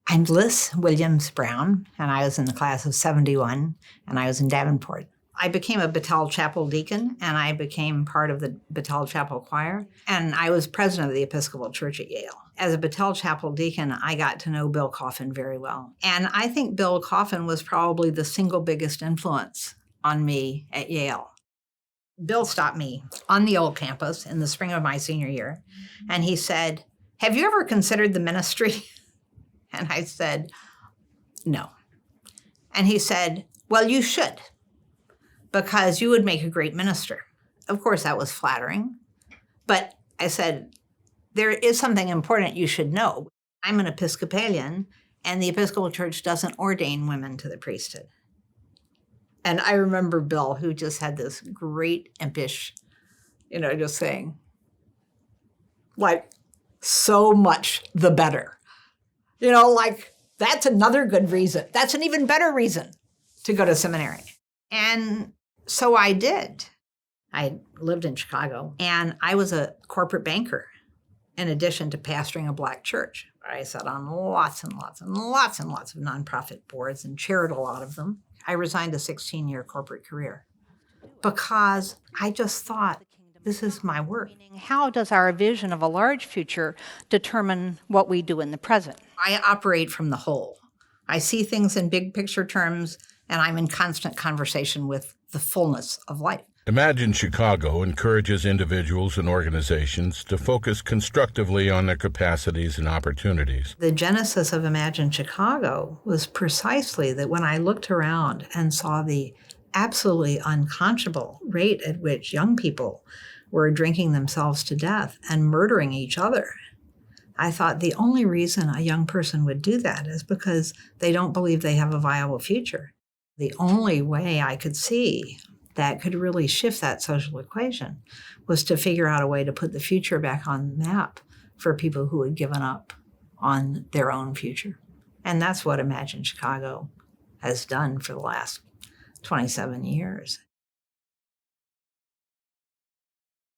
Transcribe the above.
I'm Liz Williams Brown, and I was in the class of 71, and I was in Davenport. I became a Battelle Chapel deacon, and I became part of the Battelle Chapel choir, and I was president of the Episcopal Church at Yale. As a Battelle Chapel deacon, I got to know Bill Coffin very well. And I think Bill Coffin was probably the single biggest influence on me at Yale. Bill stopped me on the old campus in the spring of my senior year, and he said, "Have you ever considered the ministry?" And I said, "No." And he said, "Well, you should, because you would make a great minister." Of course, that was flattering. But I said, there is something important you should know. I'm an Episcopalian, and the Episcopal Church doesn't ordain women to the priesthood. And I remember Bill, who just had this great impish, just saying, like, so much the better. That's another good reason. That's an even better reason to go to seminary. And so I did. I lived in Chicago, and I was a corporate banker in addition to pastoring a Black church. I sat on lots and lots and lots and lots of nonprofit boards and chaired a lot of them. I resigned a 16-year corporate career because I just thought, this is my work. How does our vision of a large future determine what we do in the present? I operate from the whole. I see things in big picture terms, and I'm in constant conversation with the fullness of life. Imagine Chicago encourages individuals and organizations to focus constructively on their capacities and opportunities. The genesis of Imagine Chicago was precisely that when I looked around and saw the absolutely unconscionable rate at which young people were drinking themselves to death and murdering each other, I thought the only reason a young person would do that is because they don't believe they have a viable future. The only way I could see that could really shift that social equation was to figure out a way to put the future back on the map for people who had given up on their own future. And that's what Imagine Chicago has done for the last 27 years.